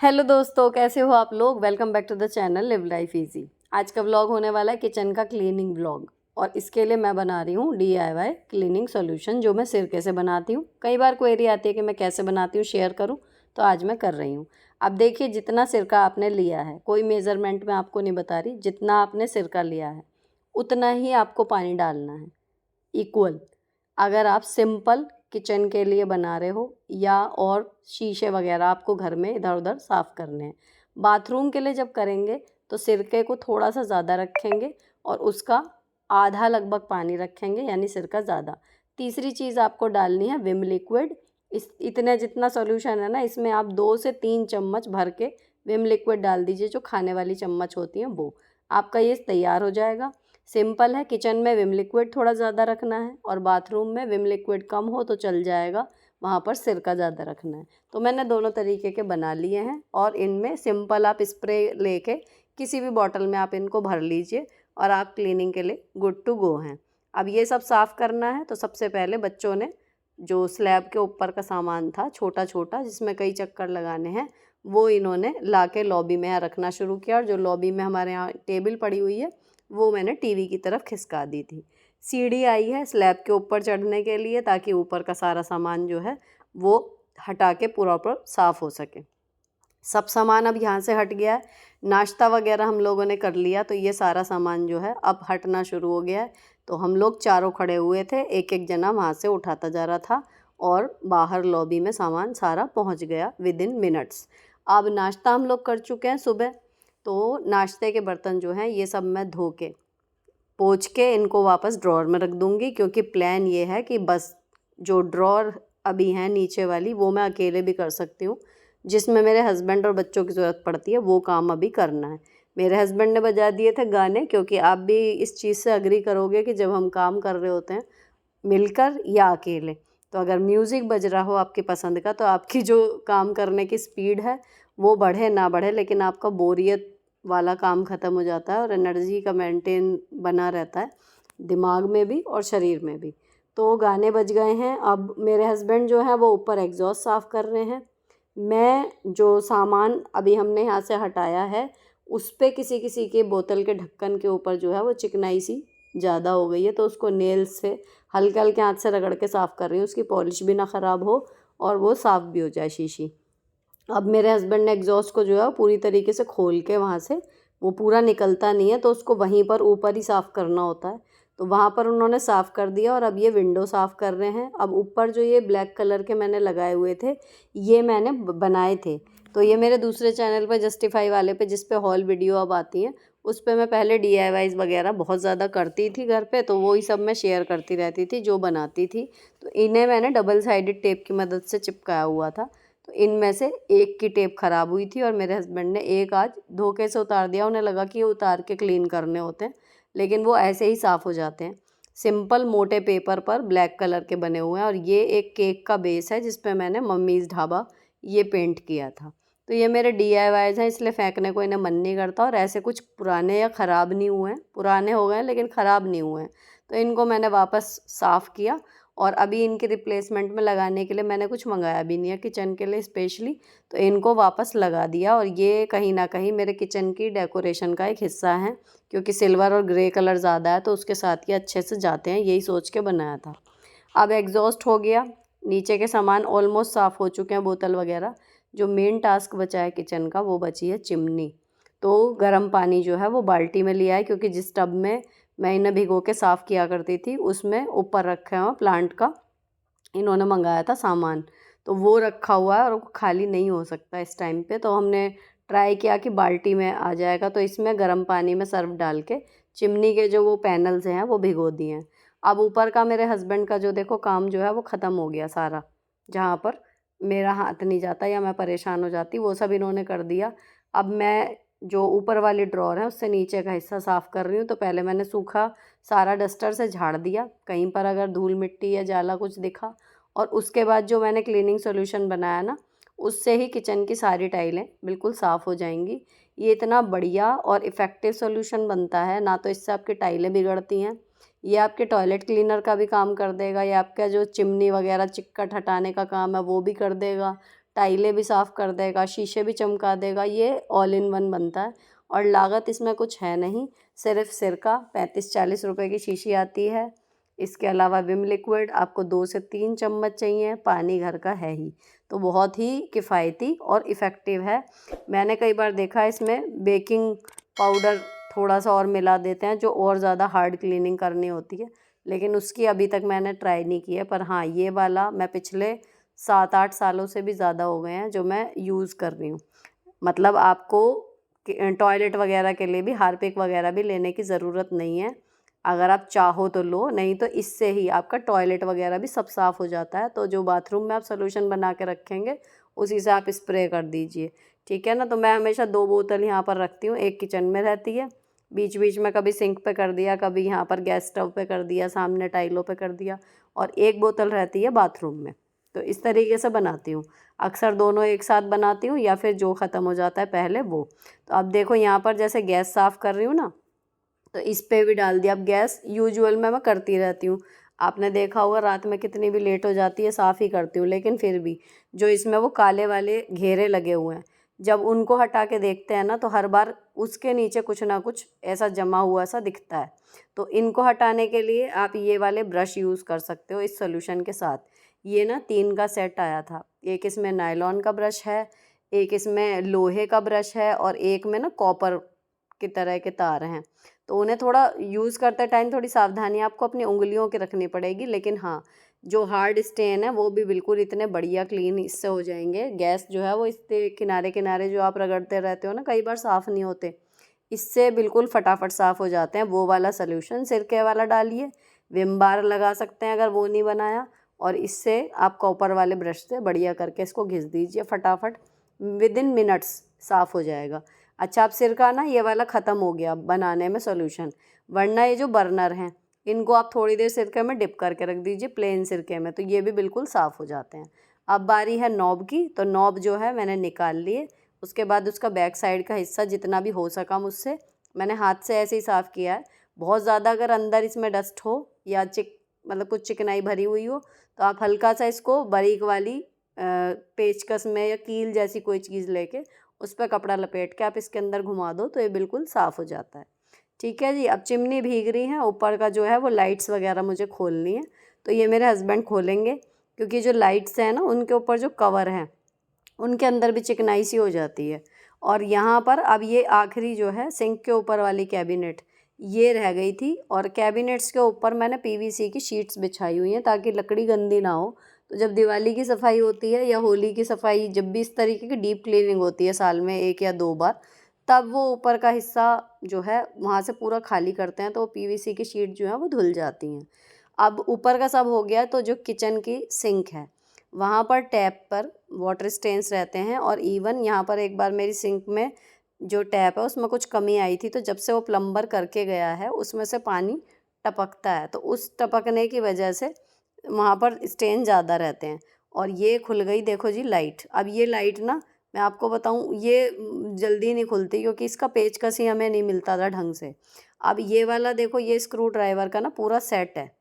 Hello दोस्तों, कैसे हो आप लोग। Welcome back to the channel live life easy. आज का व्लॉग होने वाला है किचन का क्लीनिंग व्लॉग। और इसके लिए मैं बना रही हूँ DIY क्लीनिंग सॉल्यूशन, जो मैं सिरके से बनाती हूँ। कई बार क्वेरी आती है कि मैं कैसे बनाती हूँ, शेयर करूँ, तो आज मैं कर रही हूँ। अब देखिए, जितना सिरका आपने लिया है, कोई मेज़रमेंट में आपको नहीं बता रही, जितना आपने सिरका लिया है उतना ही आपको पानी डालना है, इक्वल। अगर आप सिंपल किचन के लिए बना रहे हो या और शीशे वगैरह आपको घर में इधर उधर साफ़ करने हैं, बाथरूम के लिए जब करेंगे तो सिरके को थोड़ा सा ज़्यादा रखेंगे और उसका आधा लगभग पानी रखेंगे, यानी सिरका ज़्यादा। तीसरी चीज़ आपको डालनी है विम लिक्विड। इस इतने जितना सॉल्यूशन है ना, इसमें आप 2 से 3 चम्मच भर के विम लिक्विड डाल दीजिए, जो खाने वाली चम्मच होती हैं वो। आपका ये तैयार हो जाएगा। सिंपल है, किचन में विम लिक्विड थोड़ा ज़्यादा रखना है और बाथरूम में विम लिक्विड कम हो तो चल जाएगा, वहाँ पर सिरका ज़्यादा रखना है। तो मैंने दोनों तरीके के बना लिए हैं और इनमें सिंपल आप स्प्रे लेके किसी भी बॉटल में आप इनको भर लीजिए और आप क्लीनिंग के लिए गुड टू गो हैं। अब ये सब साफ़ करना है, तो सबसे पहले बच्चों ने जो स्लैब के ऊपर का सामान था छोटा छोटा, जिसमें कई चक्कर लगाने हैं, वो इन्होंने ला के लॉबी में यहाँ रखना शुरू किया। और जो लॉबी में हमारे यहाँ टेबल पड़ी हुई है, वो मैंने टीवी की तरफ खिसका दी थी। सीढ़ी आई है स्लैब के ऊपर चढ़ने के लिए, ताकि ऊपर का सारा सामान जो है वो हटा के पूरा ऊपर साफ़ हो सके। सब सामान अब यहाँ से हट गया है। नाश्ता वगैरह हम लोगों ने कर लिया, तो ये सारा सामान जो है अब हटना शुरू हो गया है। तो हम लोग चारों खड़े हुए थे, एक एक जना वहाँ से उठाता जा रहा था और बाहर लॉबी में सामान सारा पहुँच गया विदिन मिनट्स। अब नाश्ता हम लोग कर चुके हैं सुबह, तो नाश्ते के बर्तन जो हैं ये सब मैं धो के पोंछ के इनको वापस ड्रॉअर में रख दूँगी, क्योंकि प्लान ये है कि बस जो ड्रॉअर अभी हैं नीचे वाली, वो मैं अकेले भी कर सकती हूँ। जिसमें मेरे हस्बैंड और बच्चों की ज़रूरत पड़ती है, वो काम अभी करना है। मेरे हस्बैंड ने बजा दिए थे गाने, क्योंकि आप भी इस चीज़ से एग्री करोगे कि जब हम काम कर रहे होते हैं मिलकर या अकेले, तो अगर म्यूज़िक बज रहा हो आपकी पसंद का, तो आपकी जो काम करने की स्पीड है वो बढ़े ना बढ़े, लेकिन आपका बोरियत वाला काम ख़त्म हो जाता है और एनर्जी का मेंटेन बना रहता है, दिमाग में भी और शरीर में भी। तो गाने बज गए हैं। अब मेरे हस्बैंड जो हैं वो ऊपर एग्जॉस्ट साफ़ कर रहे हैं। मैं जो सामान अभी हमने यहाँ से हटाया है, उस पे किसी किसी के बोतल के ढक्कन के ऊपर जो है वो चिकनाई सी ज़्यादा हो गई है, तो उसको नेल्स से हल्के हल्के हाथ से रगड़ के साफ़ कर रही हूँ, उसकी पॉलिश भी ना ख़राब हो और वो साफ़ भी हो जाए शीशी। अब मेरे हस्बैंड ने एग्जॉस्ट को जो है पूरी तरीके से खोल के, वहाँ से वो पूरा निकलता नहीं है, तो उसको वहीं पर ऊपर ही साफ़ करना होता है, तो वहाँ पर उन्होंने साफ़ कर दिया। और अब ये विंडो साफ़ कर रहे हैं। अब ऊपर जो ये ब्लैक कलर के मैंने लगाए हुए थे, ये मैंने बनाए थे, तो ये मेरे दूसरे चैनल पर जस्टिफाई वाले पे, जिस पे हॉल वीडियो अब आती हैं, उस पे मैं पहले DIYs वगैरह बहुत ज़्यादा करती थी घर पे, तो वही सब मैं शेयर करती रहती थी जो बनाती थी। तो इन्हें मैंने डबल साइडेड टेप की मदद से चिपकाया हुआ था। तो इनमें से एक की टेप ख़राब हुई थी और मेरे हस्बैंड ने एक आज धोखे से उतार दिया। उन्हें लगा कि ये उतार के क्लीन करने होते हैं, लेकिन वो ऐसे ही साफ़ हो जाते हैं। सिंपल मोटे पेपर पर ब्लैक कलर के बने हुए हैं और ये एक केक का बेस है, जिस पे मैंने मम्मीज़ ढाबा ये पेंट किया था। तो ये मेरे DIYs हैं, इसलिए फेंकने को इन्हें मन नहीं करता। और ऐसे कुछ पुराने या ख़राब नहीं हुए हैं, पुराने हो गए हैं लेकिन ख़राब नहीं हुए हैं, तो इनको मैंने वापस साफ़ किया। और अभी इनके रिप्लेसमेंट में लगाने के लिए मैंने कुछ मंगाया भी नहीं है किचन के लिए स्पेशली, तो इनको वापस लगा दिया। और ये कहीं ना कहीं मेरे किचन की डेकोरेशन का एक हिस्सा है, क्योंकि सिल्वर और ग्रे कलर ज़्यादा है, तो उसके साथ ये अच्छे से जाते हैं, यही सोच के बनाया था। अब एग्जॉस्ट हो गया, नीचे के सामान ऑलमोस्ट साफ़ हो चुके हैं, बोतल वगैरह। जो मेन टास्क बचा है किचन का, वो बची है चिमनी। तो गर्म पानी जो है वो बाल्टी में लिया है, क्योंकि जिस टब में मैं इन्हें भिगो के साफ़ किया करती थी, उसमें ऊपर रखे हुए प्लांट का इन्होंने मंगाया था सामान, तो वो रखा हुआ है और वो खाली नहीं हो सकता इस टाइम पे। तो हमने ट्राई किया कि बाल्टी में आ जाएगा, तो इसमें गर्म पानी में सर्फ डाल के चिमनी के जो वो पैनल्स हैं वो भिगो दिए हैं। अब ऊपर का मेरे हस्बैंड का जो देखो काम जो है वो ख़त्म हो गया सारा, जहाँ पर मेरा हाथ नहीं जाता या मैं परेशान हो जाती, वो सब इन्होंने कर दिया। अब मैं जो ऊपर वाली ड्रॉअर है उससे नीचे का हिस्सा साफ़ कर रही हूँ। तो पहले मैंने सूखा सारा डस्टर से झाड़ दिया, कहीं पर अगर धूल मिट्टी या जाला कुछ दिखा, और उसके बाद जो मैंने क्लीनिंग सॉल्यूशन बनाया ना, उससे ही किचन की सारी टाइलें बिल्कुल साफ़ हो जाएंगी। ये इतना बढ़िया और इफ़ेक्टिव सॉल्यूशन बनता है ना, तो इससे आपकी टाइलें बिगड़ती हैं, ये आपके टॉयलेट क्लीनर का भी काम कर देगा, ये आपका जो चिमनी वगैरह चिक्कट हटाने का काम है वो भी कर देगा, टाइलें भी साफ़ कर देगा, शीशे भी चमका देगा। ये ऑल इन वन बनता है और लागत इसमें कुछ है नहीं, सिर्फ सिरका 35-40 रुपए की शीशी आती है। इसके अलावा विम लिक्विड आपको 2 से 3 चम्मच चाहिए, पानी घर का है ही, तो बहुत ही किफ़ायती और इफ़ेक्टिव है। मैंने कई बार देखा है इसमें बेकिंग पाउडर थोड़ा सा और मिला देते हैं, जो और ज़्यादा हार्ड क्लीनिंग करनी होती है, लेकिन उसकी अभी तक मैंने ट्राई नहीं की है। पर हाँ, ये वाला मैं पिछले 7-8 सालों से भी ज़्यादा हो गए हैं जो मैं यूज़ कर रही हूँ। मतलब आपको टॉयलेट वगैरह के लिए भी हार्पिक वगैरह भी लेने की ज़रूरत नहीं है। अगर आप चाहो तो लो, नहीं तो इससे ही आपका टॉयलेट वगैरह भी सब साफ़ हो जाता है। तो जो बाथरूम में आप सॉल्यूशन बना के रखेंगे उसी से आप स्प्रे कर दीजिए, ठीक है ना। तो मैं हमेशा 2 बोतल यहाँ पर रखती हूँ, एक किचन में रहती है, बीच बीच में कभी सिंक पे कर दिया, कभी यहाँ पर गैस स्टव पे कर दिया, सामने टाइलों पे कर दिया, और एक बोतल रहती है बाथरूम में। तो इस तरीके से बनाती हूँ। अक्सर दोनों एक साथ बनाती हूँ या फिर जो ख़त्म हो जाता है पहले वो। तो अब देखो यहाँ पर जैसे गैस साफ़ कर रही हूँ ना, तो इस पे भी डाल दिया। अब गैस यूजुअल में मैं करती रहती हूँ, आपने देखा होगा रात में कितनी भी लेट हो जाती है साफ़ ही करती हूँ, लेकिन फिर भी जो इसमें वो काले वाले घेरे लगे हुए हैं, जब उनको हटा के देखते हैं ना तो हर बार उसके नीचे कुछ ना कुछ ऐसा जमा हुआ सा दिखता है। तो इनको हटाने के लिए आप ये वाले ब्रश यूज़ कर सकते हो इस सोल्यूशन के साथ। ये ना 3 का सेट आया था, एक इसमें नायलॉन का ब्रश है, एक इसमें लोहे का ब्रश है और एक में ना कॉपर की तरह के तार हैं। तो उन्हें थोड़ा यूज़ करते टाइम थोड़ी सावधानी आपको अपनी उंगलियों की रखनी पड़ेगी, लेकिन हाँ, जो हार्ड स्टेन है वो भी बिल्कुल इतने बढ़िया क्लीन इससे हो जाएंगे। गैस जो है वो इसके किनारे किनारे जो आप रगड़ते रहते हो ना, कई बार साफ़ नहीं होते, इससे बिल्कुल फटाफट साफ़ हो जाते हैं। वो वाला सॉल्यूशन सिरके वाला डालिए, विम बार लगा सकते हैं अगर वो नहीं बनाया, और इससे आप कॉपर वाले ब्रश से बढ़िया करके इसको घिस दीजिए, फटाफट विदिन मिनट्स साफ़ हो जाएगा। अच्छा, अब सिरका ना ये वाला ख़त्म हो गया बनाने में सॉल्यूशन, वरना ये जो बर्नर हैं इनको आप थोड़ी देर सिरके में डिप करके रख दीजिए, प्लेन सिरके में, तो ये भी बिल्कुल साफ़ हो जाते हैं। अब बारी है नॉब की, तो नॉब जो है मैंने निकाल लिए। उसके बाद उसका बैक साइड का हिस्सा जितना भी हो सका मुझसे मैंने हाथ से ऐसे ही साफ़ किया है। बहुत ज़्यादा अगर अंदर इसमें डस्ट हो या मतलब कुछ चिकनाई भरी हुई हो, तो आप हल्का सा इसको बारीक वाली पेचकस में या कील जैसी कोई चीज़ लेके उस पर कपड़ा लपेट के आप इसके अंदर घुमा दो, तो ये बिल्कुल साफ़ हो जाता है। ठीक है जी। अब चिमनी भीग रही है, ऊपर का जो है वो लाइट्स वगैरह मुझे खोलनी है, तो ये मेरे हस्बैंड खोलेंगे, क्योंकि जो लाइट्स हैं ना उनके ऊपर जो कवर हैं उनके अंदर भी चिकनाई सी हो जाती है। और यहाँ पर अब ये आखिरी जो है सिंक के ऊपर वाली कैबिनेट ये रह गई थी, और कैबिनेट्स के ऊपर मैंने पीवीसी की शीट्स बिछाई हुई हैं ताकि लकड़ी गंदी ना हो। तो जब दिवाली की सफाई होती है या होली की सफाई, जब भी इस तरीके की डीप क्लीनिंग होती है साल में 1 या 2 बार, तब वो ऊपर का हिस्सा जो है वहाँ से पूरा खाली करते हैं, तो वो पीवीसी की शीट जो है वो धुल जाती हैं। अब ऊपर का सब हो गया, तो जो किचन की सिंक है वहाँ पर टैप पर वाटर स्टेन्स रहते हैं, और इवन यहाँ पर एक बार मेरी सिंक में जो टैप है उसमें कुछ कमी आई थी, तो जब से वो प्लम्बर करके गया है उसमें से पानी टपकता है, तो उस टपकने की वजह से वहाँ पर स्टेन ज़्यादा रहते हैं। और ये खुल गई देखो जी लाइट। अब ये लाइट ना मैं आपको बताऊँ ये जल्दी नहीं खुलती, क्योंकि इसका पेचकस ही हमें नहीं मिलता था ढंग से। अब ये वाला देखो, ये स्क्रू ड्राइवर का ना पूरा सेट है,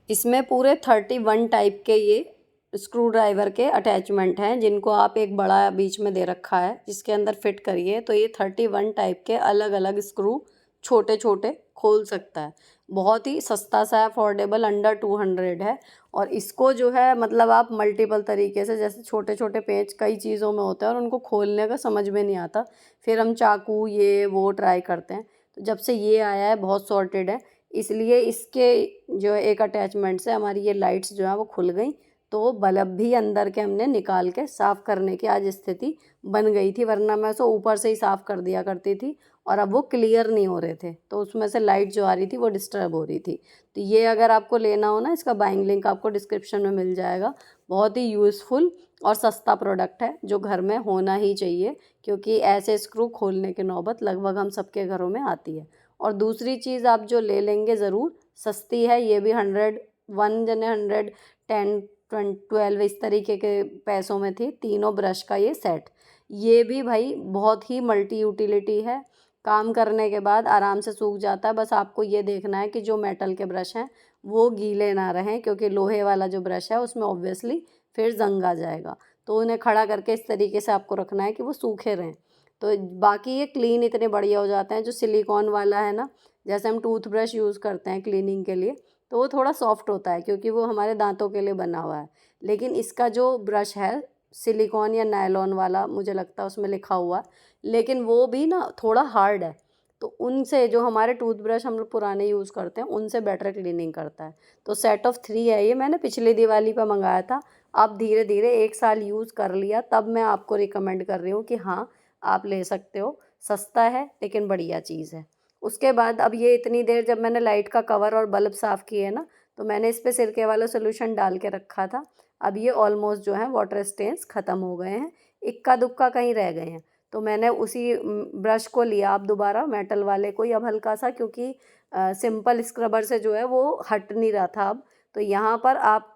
इसमें पूरे 31 टाइप के ये स्क्रू ड्राइवर के अटैचमेंट हैं, जिनको आप एक बड़ा बीच में दे रखा है जिसके अंदर फिट करिए, तो ये 31 टाइप के अलग अलग स्क्रू छोटे छोटे खोल सकता है। बहुत ही सस्ता सा अफोर्डेबल, अंडर 200 है। और इसको जो है मतलब आप मल्टीपल तरीके से, जैसे छोटे छोटे पेच कई चीज़ों में होते हैं और उनको खोलने का समझ में नहीं आता, फिर हम चाकू ये वो ट्राई करते हैं। तो जब से ये आया है बहुत सॉर्टेड है, इसलिए इसके जो एक अटैचमेंट से हमारी ये लाइट्स जो है वो खुल गई, तो बल्ब भी अंदर के हमने निकाल के साफ़ करने की आज स्थिति बन गई थी, वरना मैं उसको ऊपर से ही साफ़ कर दिया करती थी और अब वो क्लियर नहीं हो रहे थे, तो उसमें से लाइट जो आ रही थी वो डिस्टर्ब हो रही थी। तो ये अगर आपको लेना हो ना, इसका बाइंग लिंक आपको डिस्क्रिप्शन में मिल जाएगा। बहुत ही यूज़फुल और सस्ता प्रोडक्ट है जो घर में होना ही चाहिए, क्योंकि ऐसे स्क्रू खोलने की नौबत लगभग हम सबके घरों में आती है। और दूसरी चीज़ आप जो ले लेंगे ज़रूर, सस्ती है ये भी, 101 जने 110 12 इस तरीके के पैसों में थी, तीनों ब्रश का ये सेट। ये भी भाई बहुत ही मल्टी यूटिलिटी है, काम करने के बाद आराम से सूख जाता है। बस आपको ये देखना है कि जो मेटल के ब्रश हैं वो गीले ना रहें, क्योंकि लोहे वाला जो ब्रश है उसमें ऑब्वियसली फिर जंग आ जाएगा। तो उन्हें खड़ा करके इस तरीके से आपको रखना है कि वो सूखे रहें। तो बाकी ये क्लीन इतने बढ़िया हो जाते हैं। जो सिलिकॉन वाला है ना, जैसे हम टूथब्रश यूज़ करते हैं क्लीनिंग के लिए, तो वो थोड़ा सॉफ्ट होता है क्योंकि वो हमारे दांतों के लिए बना हुआ है। लेकिन इसका जो ब्रश है सिलिकॉन या नायलॉन वाला, मुझे लगता है उसमें लिखा हुआ, लेकिन वो भी ना थोड़ा हार्ड है। तो उनसे जो हमारे टूथब्रश हम लोग पुराने यूज़ करते हैं उनसे बेटर क्लीनिंग करता है। तो सेट ऑफ 3 है ये, मैंने पिछली दिवाली पे मंगाया था। अब धीरे धीरे 1 साल यूज़ कर लिया तब मैं आपको रिकमेंड कर रही हूँ कि हाँ आप ले सकते हो। सस्ता है लेकिन बढ़िया चीज़ है। उसके बाद अब ये इतनी देर जब मैंने लाइट का कवर और बल्ब साफ़ किए ना, तो मैंने इस पे सिरके वाला सोल्यूशन डाल के रखा था। अब ये ऑलमोस्ट जो है वाटर स्टेन्स ख़त्म हो गए हैं, इक्का दुक्का कहीं रह गए हैं। तो मैंने उसी ब्रश को लिया अब दोबारा मेटल वाले को ही अब हल्का सा, क्योंकि सिंपल स्क्रबर से जो है वो हट नहीं रहा था अब। तो यहाँ पर आप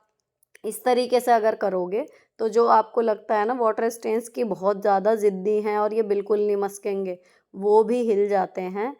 इस तरीके से अगर करोगे तो जो आपको लगता है ना वाटर स्टेन्स की बहुत ज़्यादा ज़िद्दी हैं और ये बिल्कुल नहीं मस्केंगे, वो भी हिल जाते हैं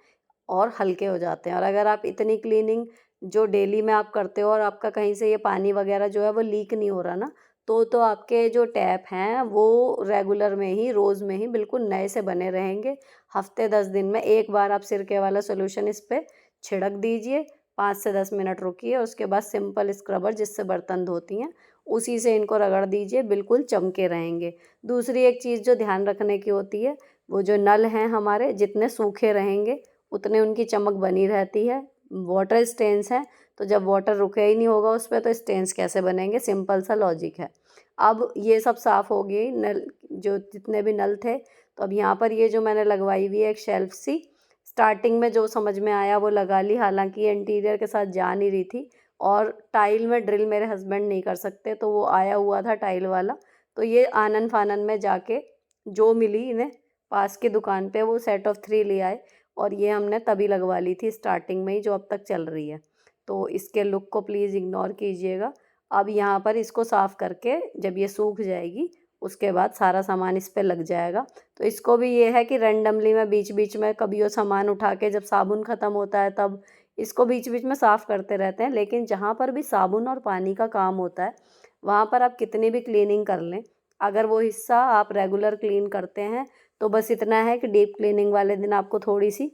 और हल्के हो जाते हैं। और अगर आप इतनी क्लीनिंग जो डेली में आप करते हो और आपका कहीं से ये पानी वगैरह जो है वो लीक नहीं हो रहा ना, तो आपके जो टैप हैं वो रेगुलर में ही, रोज़ में ही बिल्कुल नए से बने रहेंगे। हफ्ते 10 दिन में एक बार आप सिरके वाला सोल्यूशन इस पे छिड़क दीजिए, 5 से 10 मिनट रुकिए और उसके बाद सिंपल स्क्रबर जिससे बर्तन धोती हैं उसी से इनको रगड़ दीजिए, बिल्कुल चमके रहेंगे। दूसरी एक चीज़ जो ध्यान रखने की होती है, वो जो नल हैं हमारे जितने सूखे रहेंगे उतने उनकी चमक बनी रहती है। वाटर स्टेन्स हैं तो जब वाटर रुके ही नहीं होगा उस पे तो स्टेन्स कैसे बनेंगे, सिंपल सा लॉजिक है। अब ये सब साफ़ हो गई नल, जो जितने भी नल थे। तो अब यहाँ पर ये जो मैंने लगवाई हुई है एक शेल्फ सी, स्टार्टिंग में जो समझ में आया वो लगा ली, हालांकि ये इंटीरियर के साथ जा नहीं रही थी। और टाइल में ड्रिल मेरे हस्बैंड नहीं कर सकते तो वो आया हुआ था टाइल वाला, तो ये आनन फानन में जाके जो मिली इन्हें पास की दुकान पे वो सेट ऑफ 3 ले आए और ये हमने तभी लगवा ली थी स्टार्टिंग में ही, जो अब तक चल रही है। तो इसके लुक को प्लीज़ इग्नोर कीजिएगा। अब यहाँ पर इसको साफ़ करके जब ये सूख जाएगी उसके बाद सारा सामान इस पे लग जाएगा। तो इसको भी ये है कि रैंडमली मैं बीच बीच में कभी वो सामान उठा के, जब साबुन ख़त्म होता है तब इसको बीच बीच में साफ़ करते रहते हैं। लेकिन जहाँ पर भी साबुन और पानी का काम होता है वहाँ पर आप कितनी भी क्लीनिंग कर लें, अगर वो हिस्सा आप रेगुलर क्लीन करते हैं तो बस इतना है कि डीप क्लीनिंग वाले दिन आपको थोड़ी सी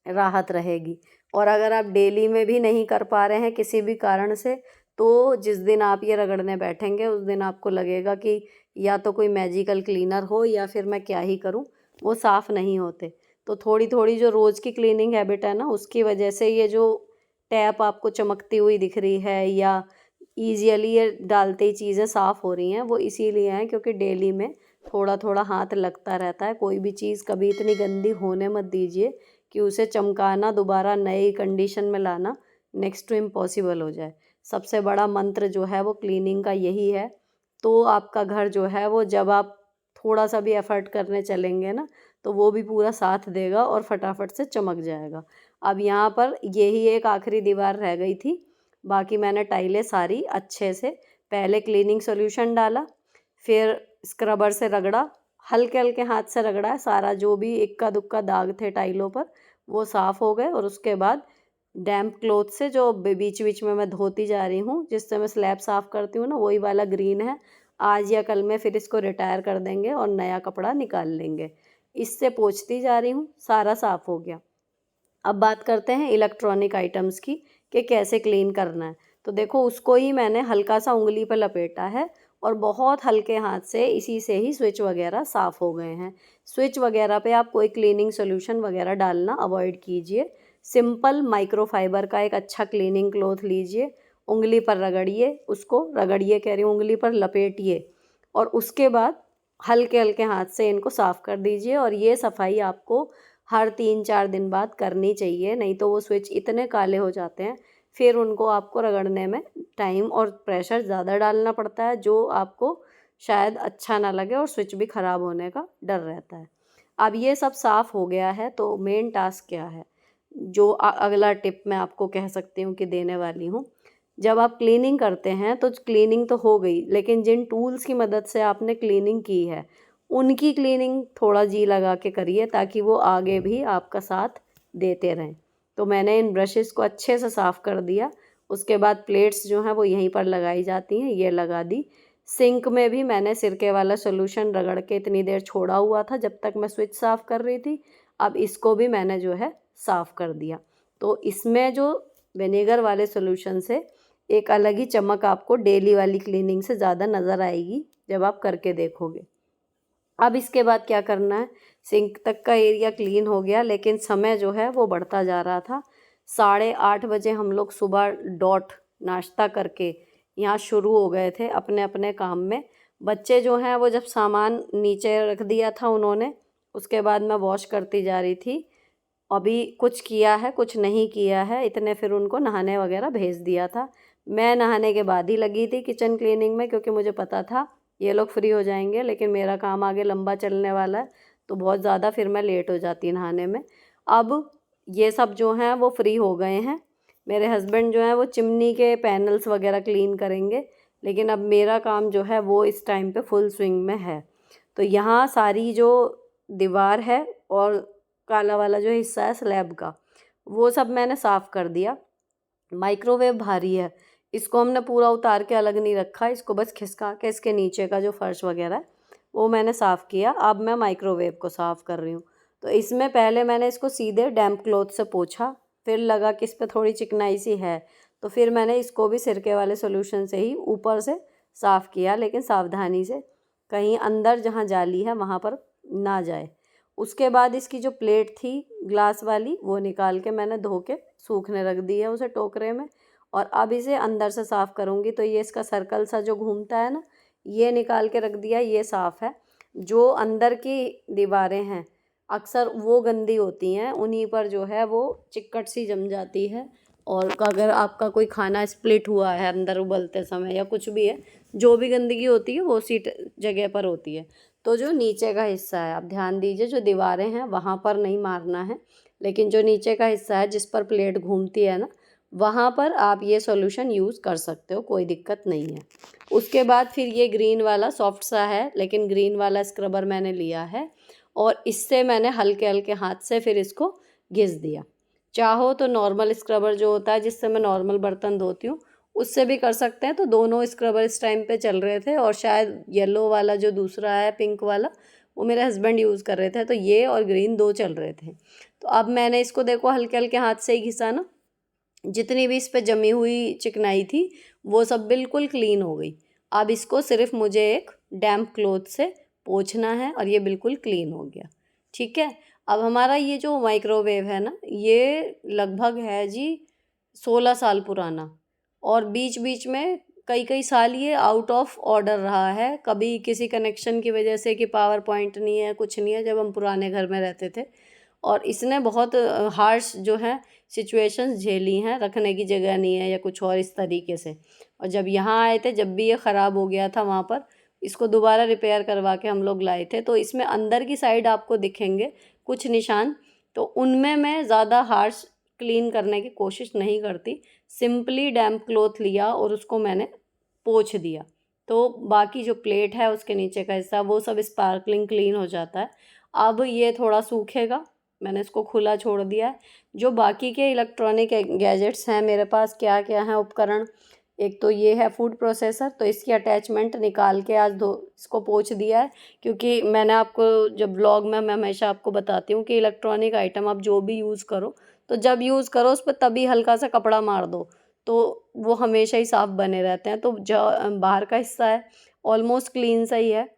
राहत रहेगी। और अगर आप डेली में भी नहीं कर पा रहे हैं किसी भी कारण से, तो जिस दिन आप ये रगड़ने बैठेंगे उस दिन आपको लगेगा कि या तो कोई मैजिकल क्लीनर हो या फिर मैं क्या ही करूं, वो साफ़ नहीं होते। तो थोड़ी थोड़ी जो रोज़ की क्लीनिंग हैबिट है ना, उसकी वजह से ये जो टैप आपको चमकती हुई दिख रही है या ईज़िली ये डालते ही चीज़ें साफ़ हो रही हैं, वो इसीलिए हैं क्योंकि डेली में थोड़ा थोड़ा हाथ लगता रहता है। कोई भी चीज़ कभी इतनी गंदी होने मत दीजिए कि उसे चमकाना, दोबारा नई कंडीशन में लाना नेक्स्ट टू इम्पॉसिबल हो जाए। सबसे बड़ा मंत्र जो है वो क्लीनिंग का यही है। तो आपका घर जो है वो जब आप थोड़ा सा भी एफ़र्ट करने चलेंगे ना, तो वो भी पूरा साथ देगा और फटाफट से चमक जाएगा। अब यहाँ पर यही एक आखिरी दीवार रह गई थी, बाकी मैंने टाइलें सारी अच्छे से पहले क्लीनिंग सॉल्यूशन डाला, फिर स्क्रबर से रगड़ा, हल्के हल्के हाथ से रगड़ा है, सारा जो भी इक्का दुक्का दाग थे टाइलों पर वो साफ़ हो गए। और उसके बाद डैम्प क्लॉथ से जो बीच बीच में मैं धोती जा रही हूँ, जिससे मैं स्लैब साफ़ करती हूँ ना, वही वाला ग्रीन है। आज या कल में फिर इसको रिटायर कर देंगे और नया कपड़ा निकाल लेंगे। इससे पोंछती जा रही हूँ, सारा साफ़ हो गया। अब बात करते हैं इलेक्ट्रॉनिक आइटम्स की कि कैसे क्लीन करना है। तो देखो उसको ही मैंने हल्का सा उंगली पर लपेटा है और बहुत हल्के हाथ से इसी से ही स्विच वगैरह साफ़ हो गए हैं। स्विच वगैरह पे आप कोई क्लीनिंग सॉल्यूशन वगैरह डालना अवॉइड कीजिए। सिंपल माइक्रोफाइबर का एक अच्छा क्लीनिंग क्लॉथ लीजिए, उंगली पर रगड़िए, उसको रगड़िए कह रही हूँ, उंगली पर लपेटिए और उसके बाद हल्के हल्के हाथ से इनको साफ़ कर दीजिए। और ये सफाई आपको हर 3-4 दिन बाद करनी चाहिए, नहीं तो वो स्विच इतने काले हो जाते हैं, फिर उनको आपको रगड़ने में टाइम और प्रेशर ज़्यादा डालना पड़ता है, जो आपको शायद अच्छा ना लगे और स्विच भी ख़राब होने का डर रहता है। अब ये सब साफ़ हो गया है तो मेन टास्क क्या है, जो अगला टिप मैं आपको कह सकती हूँ कि देने वाली हूँ। जब आप क्लीनिंग करते हैं तो क्लीनिंग तो हो गई, लेकिन जिन टूल्स की मदद से आपने क्लीनिंग की है उनकी क्लीनिंग थोड़ा जी लगा के करिए ताकि वो आगे भी आपका साथ देते रहें। तो मैंने इन ब्रशेस को अच्छे से साफ़ कर दिया। उसके बाद प्लेट्स जो हैं वो यहीं पर लगाई जाती हैं, ये लगा दी। सिंक में भी मैंने सिरके वाला सोल्यूशन रगड़ के इतनी देर छोड़ा हुआ था जब तक मैं स्विच साफ़ कर रही थी। अब इसको भी मैंने जो है साफ़ कर दिया। तो इसमें जो विनेगर वाले सोल्यूशन से एक अलग ही चमक आपको डेली वाली क्लीनिंग से ज़्यादा नज़र आएगी जब आप करके देखोगे। अब इसके बाद क्या करना है, सिंक तक का एरिया क्लीन हो गया, लेकिन समय जो है वो बढ़ता जा रहा था। 8:30 बजे हम लोग सुबह डॉट नाश्ता करके यहाँ शुरू हो गए थे अपने अपने काम में। बच्चे जो हैं वो जब सामान नीचे रख दिया था उन्होंने, उसके बाद मैं वॉश करती जा रही थी। अभी कुछ किया है कुछ नहीं किया है, इतने फिर उनको नहाने वगैरह भेज दिया था। मैं नहाने के बाद ही लगी थी किचन क्लीनिंग में, क्योंकि मुझे पता था ये लोग फ्री हो जाएंगे, लेकिन मेरा काम आगे लंबा चलने वाला है तो बहुत ज़्यादा फिर मैं लेट हो जाती नहाने में। अब ये सब जो हैं वो फ्री हो गए हैं। मेरे हस्बैंड जो हैं वो चिमनी के पैनल्स वगैरह क्लीन करेंगे, लेकिन अब मेरा काम जो है वो इस टाइम पे फुल स्विंग में है। तो यहाँ सारी जो दीवार है और काला वाला जो हिस्सा है स्लैब का, वो सब मैंने साफ़ कर दिया। माइक्रोवेव भारी है, इसको हमने पूरा उतार के अलग नहीं रखा, इसको बस खिसका के इसके नीचे का जो फर्श वगैरह है वो मैंने साफ़ किया। अब मैं माइक्रोवेव को साफ़ कर रही हूँ। तो इसमें पहले मैंने इसको सीधे डैम्प क्लॉथ से पोंछा, फिर लगा कि इस पर थोड़ी चिकनाई सी है, तो फिर मैंने इसको भी सिरके वाले सोल्यूशन से ही ऊपर से साफ़ किया, लेकिन सावधानी से, कहीं अंदर जहाँ जाली है वहाँ पर ना जाए। उसके बाद इसकी जो प्लेट थी ग्लास वाली वो निकाल के मैंने धो के सूखने रख दी है उसे टोकरे में। और अब इसे अंदर से साफ़ करूँगी। तो ये इसका सर्कल सा जो घूमता है ना, ये निकाल के रख दिया, ये साफ़ है। जो अंदर की दीवारें हैं अक्सर वो गंदी होती हैं, उन्हीं पर जो है वो चिक्कट सी जम जाती है। और अगर आपका कोई खाना स्प्लिट हुआ है अंदर उबलते समय या कुछ भी है, जो भी गंदगी होती है वो उसी जगह पर होती है। तो जो नीचे का हिस्सा है, आप ध्यान दीजिए, जो दीवारें हैं वहाँ पर नहीं मारना है, लेकिन जो नीचे का हिस्सा है जिस पर प्लेट घूमती है ना, वहाँ पर आप ये सॉल्यूशन यूज़ कर सकते हो, कोई दिक्कत नहीं है। उसके बाद फिर ये ग्रीन वाला सॉफ्ट सा है, लेकिन ग्रीन वाला स्क्रबर मैंने लिया है और इससे मैंने हल्के हल्के हाथ से फिर इसको घिस दिया। चाहो तो नॉर्मल स्क्रबर जो होता है जिससे मैं नॉर्मल बर्तन धोती हूँ उससे भी कर सकते हैं। तो दोनों स्क्रबर इस टाइम पे चल रहे थे, और शायद येलो वाला जो दूसरा है पिंक वाला वो मेरे हस्बैंड यूज़ कर रहे थे, तो ये और ग्रीन दो चल रहे थे। तो अब मैंने इसको देखो हल्के हल्के हाथ से ही घिसा ना, जितनी भी इस पे जमी हुई चिकनाई थी वो सब बिल्कुल क्लीन हो गई। अब इसको सिर्फ मुझे एक डैम्प क्लॉथ से पोंछना है और ये बिल्कुल क्लीन हो गया। ठीक है। अब हमारा ये जो माइक्रोवेव है ना, ये लगभग है जी 16 साल पुराना, और बीच बीच में कई कई साल ये आउट ऑफ ऑर्डर रहा है। कभी किसी कनेक्शन की वजह से कि पावर पॉइंट नहीं है, कुछ नहीं है, जब हम पुराने घर में रहते थे। और इसने बहुत हार्श जो है सिचुएशंस झेली हैं, रखने की जगह नहीं है या कुछ और इस तरीके से। और जब यहाँ आए थे, जब भी ये ख़राब हो गया था वहाँ पर, इसको दोबारा रिपेयर करवा के हम लोग लाए थे। तो इसमें अंदर की साइड आपको दिखेंगे कुछ निशान, तो उनमें मैं ज़्यादा हार्श क्लीन करने की कोशिश नहीं करती। सिंपली डैम्प क्लॉथ लिया और उसको मैंने पोंछ दिया, तो बाकी जो प्लेट है उसके नीचे का हिस्सा वो सब स्पार्कलिंग क्लीन हो जाता है। अब ये थोड़ा सूखेगा, मैंने इसको खुला छोड़ दिया है। जो बाकी के इलेक्ट्रॉनिक गैजेट्स हैं मेरे पास, क्या क्या हैं उपकरण, एक तो ये है फूड प्रोसेसर, तो इसकी अटैचमेंट निकाल के आज धो इसको पोंछ दिया है। क्योंकि मैंने आपको जब ब्लॉग में मैं हमेशा आपको बताती हूँ कि इलेक्ट्रॉनिक आइटम आप जो भी यूज़ करो, तो जब यूज़ करो उस पर तभी हल्का सा कपड़ा मार दो, तो वो हमेशा ही साफ़ बने रहते हैं। तो जो बाहर का हिस्सा है ऑलमोस्ट क्लीन सा ही है,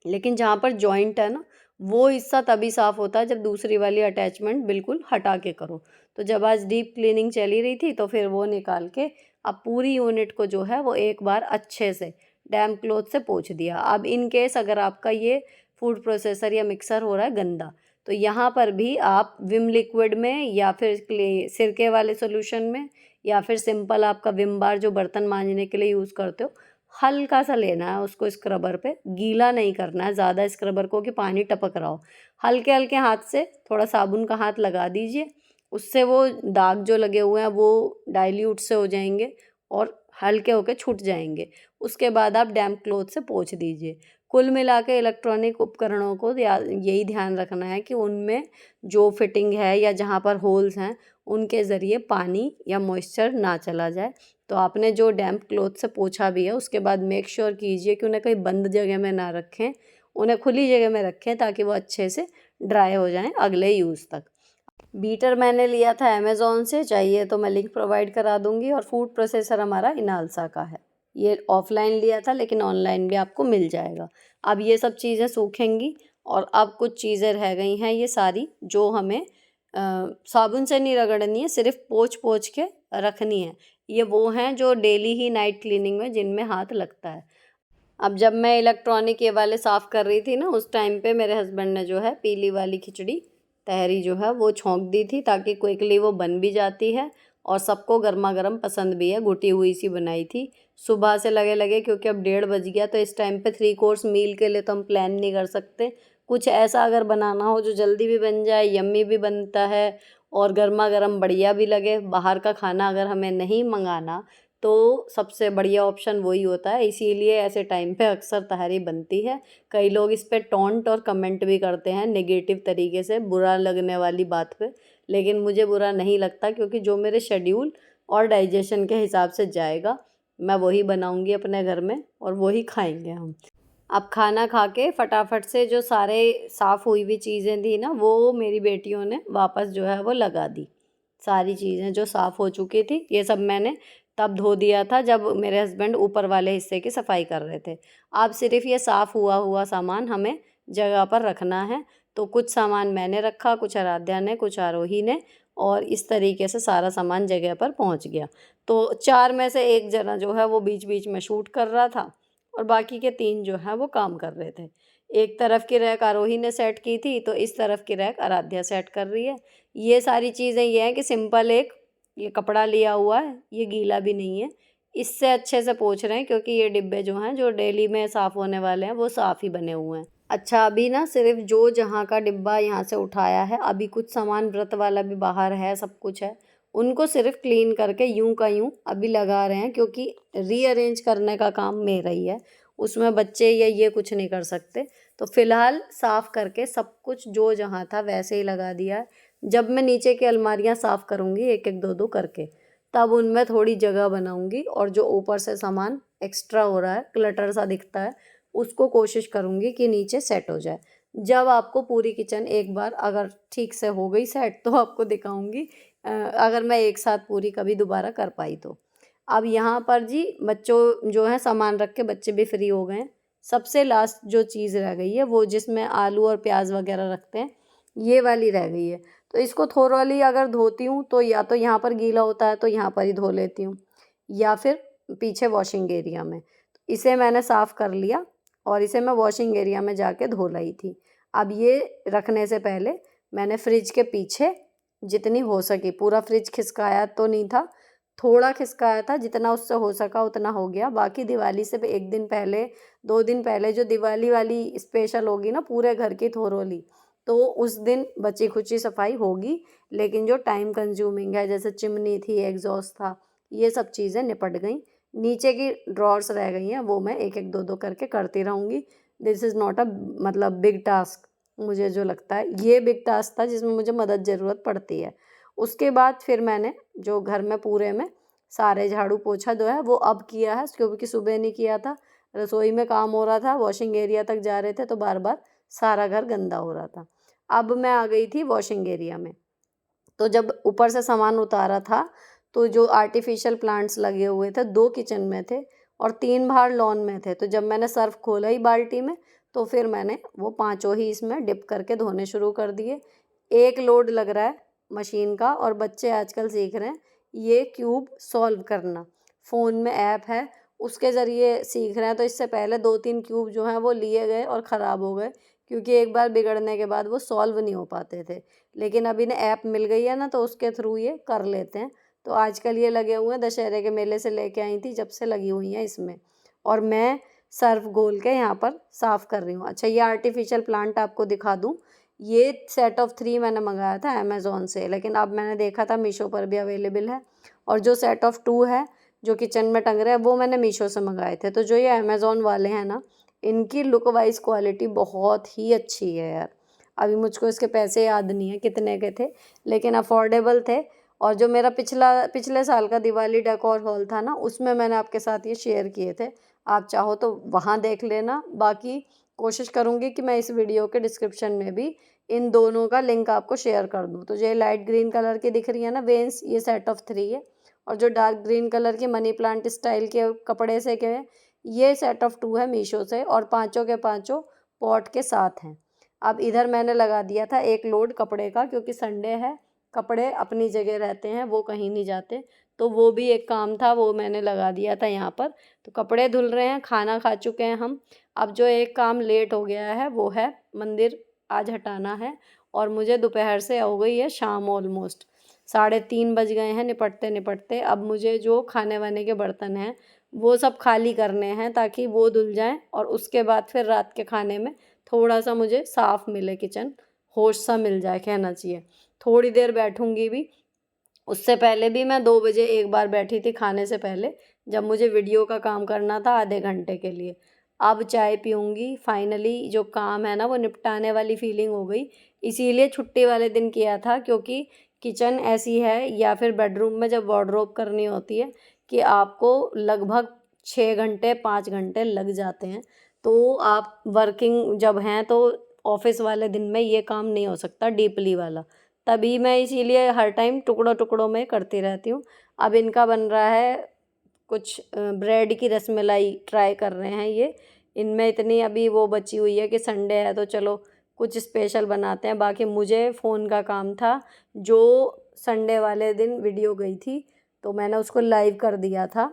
लेकिन जहाँ पर जॉइंट है ना, वो हिस्सा तभी साफ़ होता है जब दूसरी वाली अटैचमेंट बिल्कुल हटा के करो। तो जब आज डीप क्लीनिंग चली रही थी तो फिर वो निकाल के अब पूरी यूनिट को जो है वो एक बार अच्छे से डैम्प क्लॉथ से पोंछ दिया। अब इन केस अगर आपका ये फूड प्रोसेसर या मिक्सर हो रहा है गंदा, तो यहाँ पर भी आप विम लिक्विड में या फिर सिरके वाले सॉल्यूशन में या फिर सिंपल आपका विम बार जो बर्तन मांजने के लिए यूज़ करते हो, हल्का सा लेना है उसको स्क्रबर पे, गीला नहीं करना है ज़्यादा स्क्रबर को कि पानी टपक रहा हो। हल्के हल्के हाथ से थोड़ा साबुन का हाथ लगा दीजिए, उससे वो दाग जो लगे हुए हैं वो डाइल्यूट से हो जाएंगे और हल्के होके छूट जाएंगे। उसके बाद आप डैम्प क्लॉथ से पोंछ दीजिए। कुल मिला के इलेक्ट्रॉनिक उपकरणों को यही ध्यान रखना है कि उनमें जो फिटिंग है या जहाँ पर होल्स हैं उनके ज़रिए पानी या मॉइस्चर ना चला जाए। तो आपने जो डैम्प क्लॉथ से पोंछा भी है उसके बाद मेक श्योर कीजिए कि उन्हें कहीं बंद जगह में ना रखें, उन्हें खुली जगह में रखें ताकि वो अच्छे से ड्राई हो जाएं अगले यूज़ तक। बीटर मैंने लिया था अमेज़ॉन से, चाहिए तो मैं लिंक प्रोवाइड करा दूँगी। और फूड प्रोसेसर हमारा इनालसा का है। ये ऑफ़लाइन लिया था लेकिन ऑनलाइन भी आपको मिल जाएगा। अब ये सब चीज़ें सूखेंगी और अब कुछ चीज़ें रह गई हैं ये सारी, जो हमें साबुन से नहीं रगड़नी है, सिर्फ़ पोंछ-पोंछ के रखनी है। ये वो हैं जो डेली ही नाइट क्लीनिंग में जिनमें हाथ लगता है। अब जब मैं इलेक्ट्रॉनिक ये वाले साफ़ कर रही थी ना, उस टाइम पे मेरे हस्बैंड ने जो है पीली वाली खिचड़ी तहरी जो है वो छौंक दी थी ताकि क्विकली वो बन भी जाती है और सबको गर्मा गर्म पसंद भी है। घुटी हुई सी बनाई थी सुबह से लगे लगे, क्योंकि अब 1:30 बज गया, तो इस टाइम पे 3 कोर्स मील के लिए तो हम प्लान नहीं कर सकते। कुछ ऐसा अगर बनाना हो जो जल्दी भी बन जाए, यम्मी भी बनता है और गर्मा गर्म बढ़िया भी लगे। बाहर का खाना अगर हमें नहीं मंगाना तो सबसे बढ़िया ऑप्शन वही होता है, इसीलिए ऐसे टाइम पे अक्सर तहरी बनती है। कई लोग इस पे टॉन्ट और कमेंट भी करते हैं नेगेटिव तरीके से, बुरा लगने वाली बात पे, लेकिन मुझे बुरा नहीं लगता क्योंकि जो मेरे शेड्यूल और डाइजेशन के हिसाब से जाएगा मैं वही बनाऊंगी अपने घर में और वही खाएंगे हम। अब खाना खा के फटाफट से जो सारे साफ़ हुई हुई चीज़ें थी ना, वो मेरी बेटियों ने वापस जो है वो लगा दी। सारी चीज़ें जो साफ़ हो चुकी थी ये सब मैंने तब धो दिया था जब मेरे हस्बैंड ऊपर वाले हिस्से की सफाई कर रहे थे। अब सिर्फ़ ये साफ़ हुआ हुआ सामान हमें जगह पर रखना है। तो कुछ सामान मैंने रखा, कुछ आराध्या ने, कुछ आरोही ने, और इस तरीके से सारा सामान जगह पर पहुंच गया। तो 4 में से 1 जना जो है वो बीच-बीच में शूट कर रहा था और बाकी के 3 जो हैं वो काम कर रहे थे। एक तरफ की रैक आरोही ने सेट की थी, तो इस तरफ की रैक आराध्या सेट कर रही है। ये सारी चीज़ें ये हैं कि सिंपल एक ये कपड़ा लिया हुआ है, ये गीला भी नहीं है। इससे अच्छे से पोंछ रहे हैं क्योंकि ये डिब्बे जो हैं जो डेली में साफ़ होने वाले हैं वो साफ़ ही बने हुए हैं। अच्छा, अभी ना सिर्फ़ जो जहाँ का डिब्बा यहाँ से उठाया है, अभी कुछ सामान व्रत वाला भी बाहर है, सब कुछ है। उनको सिर्फ़ क्लीन करके यूँ का यूँ अभी लगा रहे हैं क्योंकि रीअरेंज करने का काम मेरा ही है। उसमें बच्चे या ये कुछ नहीं कर सकते। तो फ़िलहाल साफ़ करके सब कुछ जो जहाँ था वैसे ही लगा दिया है। जब मैं नीचे की अलमारियाँ साफ़ करूँगी एक-एक, दो-दो करके, तब उनमें थोड़ी जगह बनाऊँगी और जो ऊपर से सामान एक्स्ट्रा हो रहा है, क्लटर सा दिखता है, उसको कोशिश करूँगी कि नीचे सेट हो जाए। जब आपको पूरी किचन एक बार अगर ठीक से हो गई सेट तो आपको दिखाऊँगी, अगर मैं एक साथ पूरी कभी दोबारा कर पाई तो। अब यहाँ पर जी बच्चों जो हैं सामान रख के बच्चे भी फ्री हो गए हैं। सबसे लास्ट जो चीज़ रह गई है वो जिसमें आलू और प्याज़ वग़ैरह रखते हैं, ये वाली रह गई है। तो इसको थोरली अगर धोती हूँ तो या तो यहाँ पर गीला होता है तो यहाँ पर ही धो लेती हूँ या फिर पीछे वॉशिंग एरिया में। इसे मैंने साफ़ कर लिया और इसे मैं वॉशिंग एरिया में जाके धो लाई थी। अब ये रखने से पहले मैंने फ्रिज के पीछे जितनी हो सकी, पूरा फ्रिज खिसकाया तो नहीं था, थोड़ा खिसकाया था, जितना उससे हो सका उतना हो गया। बाकी दिवाली से 1 दिन पहले, 2 दिन पहले जो दिवाली वाली स्पेशल होगी ना पूरे घर की थोरोली, तो उस दिन बची-खुची सफाई होगी। लेकिन जो टाइम कंज्यूमिंग है जैसे चिमनी थी, एग्ज़ॉस्ट था, ये सब चीज़ें निपट गईं। नीचे की ड्रॉर्स रह गई हैं, वो मैं एक-एक, दो-दो करके करती रहूँगी। दिस इज़ नॉट अ मतलब बिग टास्क, मुझे जो लगता है ये बिग टास्क था जिसमें मुझे मदद ज़रूरत पड़ती है। उसके बाद फिर मैंने जो घर में पूरे में सारे झाड़ू पोछा जो है वो अब किया है क्योंकि सुबह नहीं किया था। रसोई में काम हो रहा था, वॉशिंग एरिया तक जा रहे थे तो बार-बार सारा घर गंदा हो रहा था। अब मैं आ गई थी वॉशिंग एरिया में। तो जब ऊपर से सामान उतारा था तो जो आर्टिफ़िशियल प्लांट्स लगे हुए थे 2 किचन में थे और 3 बाहर लॉन में थे। तो जब मैंने सर्फ़ खोला ही बाल्टी में तो फिर मैंने वो पाँचों ही इसमें डिप करके धोने शुरू कर दिए। एक लोड लग रहा है मशीन का और बच्चे आजकल सीख रहे हैं ये क्यूब सॉल्व करना। फ़ोन में ऐप है उसके ज़रिए सीख रहे हैं, तो इससे पहले 2-3 क्यूब जो हैं वो लिए गए और ख़राब हो गए क्योंकि एक बार बिगड़ने के बाद वो सॉल्व नहीं हो पाते थे। लेकिन अब इन्हें ऐप मिल गई है ना तो उसके थ्रू ये कर लेते हैं। तो आजकल ये लगे हुए हैं, दशहरे के मेले से लेके आई थी जब से लगी हुई हैं इसमें। और मैं सर्फ़ घोल के यहाँ पर साफ़ कर रही हूँ। अच्छा, ये आर्टिफ़िशियल प्लांट आपको दिखा दूँ, ये सेट ऑफ़ 3 मैंने मँगाया था अमेज़न से, लेकिन अब मैंने देखा था मीशो पर भी अवेलेबल है। और जो सेट ऑफ़ 2 है जो किचन में टंग रहे हैं वो मैंने मीशो से मँगाए थे। तो जो ये अमेज़न वाले हैं ना, इनकी लुक वाइज़ क्वालिटी बहुत ही अच्छी है यार। अभी मुझको इसके पैसे याद नहीं है कितने के थे, लेकिन अफ़ोर्डेबल थे और जो मेरा पिछले साल का दिवाली डेकोर हॉल था ना, उसमें मैंने आपके साथ ये शेयर किए थे। आप चाहो तो वहाँ देख लेना। बाकी कोशिश करूँगी कि मैं इस वीडियो के डिस्क्रिप्शन में भी इन दोनों का लिंक आपको शेयर कर दूँ। तो ये लाइट ग्रीन कलर की दिख रही है ना वेन्स, ये सेट ऑफ 3 है। और जो डार्क ग्रीन कलर की मनी प्लांट स्टाइल के कपड़े से के हैं, ये सेट ऑफ 2 है मीशो से, और पाँचों के पाँचों पॉट के साथ हैं। अब इधर मैंने लगा दिया था एक लोड कपड़े का, क्योंकि संडे है, कपड़े अपनी जगह रहते हैं, वो कहीं नहीं जाते। तो वो भी एक काम था, वो मैंने लगा दिया था यहाँ पर। तो कपड़े धुल रहे हैं, खाना खा चुके हैं हम। अब जो एक काम लेट हो गया है वो है मंदिर आज हटाना है, और मुझे दोपहर से हो गई है शाम, ऑलमोस्ट 3:30 बज गए हैं निपटते निपटते। अब मुझे जो खाने वाने के बर्तन हैं वो सब खाली करने हैं, ताकि वो धुल जाएं, और उसके बाद फिर रात के खाने में थोड़ा सा मुझे साफ़ मिले किचन, होश सा मिल जाए कहना चाहिए। थोड़ी देर बैठूंगी भी। उससे पहले भी मैं 2 बजे एक बार बैठी थी खाने से पहले, जब मुझे वीडियो का काम करना था आधे घंटे के लिए। अब चाय पीऊँगी, फाइनली जो काम है ना वो निपटाने वाली फीलिंग हो गई। इसीलिए छुट्टी वाले दिन किया था, क्योंकि किचन ऐसी है या फिर बेडरूम में जब वार्डरोब करनी होती है कि आपको लगभग 6 घंटे 5 घंटे लग जाते हैं। तो आप वर्किंग जब हैं तो ऑफिस वाले दिन में ये काम नहीं हो सकता डीपली वाला। तभी मैं इसीलिए हर टाइम टुकड़ों टुकड़ों में करती रहती हूँ। अब इनका बन रहा है कुछ ब्रेड की रसमलाई ट्राई कर रहे हैं ये। इनमें इतनी अभी वो बची हुई है कि संडे है तो चलो कुछ स्पेशल बनाते हैं। बाकी मुझे फ़ोन का काम था, जो संडे वाले दिन वीडियो गई थी तो मैंने उसको लाइव कर दिया था।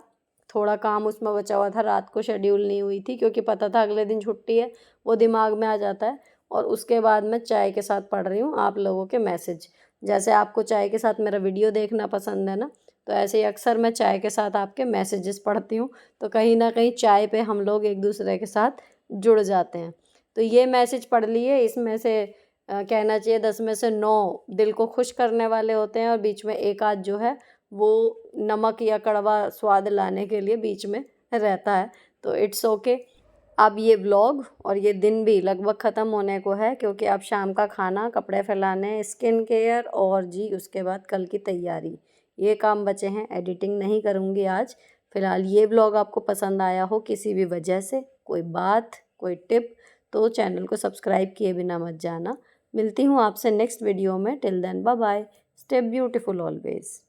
थोड़ा काम उसमें बचा हुआ था, रात को शेड्यूल नहीं हुई थी क्योंकि पता था अगले दिन छुट्टी है, वो दिमाग में आ जाता है। और उसके बाद मैं चाय के साथ पढ़ रही हूँ आप लोगों के मैसेज। जैसे आपको चाय के साथ मेरा वीडियो देखना पसंद है ना, तो ऐसे ही अक्सर मैं चाय के साथ आपके मैसेजेस पढ़ती हूँ। तो कहीं ना कहीं चाय पे हम लोग एक दूसरे के साथ जुड़ जाते हैं। तो ये मैसेज पढ़ लिए, इसमें से कहना चाहिए 10 में से 9 दिल को खुश करने वाले होते हैं, और बीच में एक आध जो है वो नमक या कड़वा स्वाद लाने के लिए बीच में रहता है। तो इट्स ओके। अब ये व्लॉग और ये दिन भी लगभग ख़त्म होने को है, क्योंकि अब शाम का खाना, कपड़े फैलाने, स्किन केयर, और जी उसके बाद कल की तैयारी, ये काम बचे हैं। एडिटिंग नहीं करूँगी आज। फ़िलहाल ये व्लॉग आपको पसंद आया हो किसी भी वजह से, कोई बात, कोई टिप, तो चैनल को सब्सक्राइब किए बिना मत जाना। मिलती हूँ आपसे नेक्स्ट वीडियो में। Till then bye bye, stay beautiful always.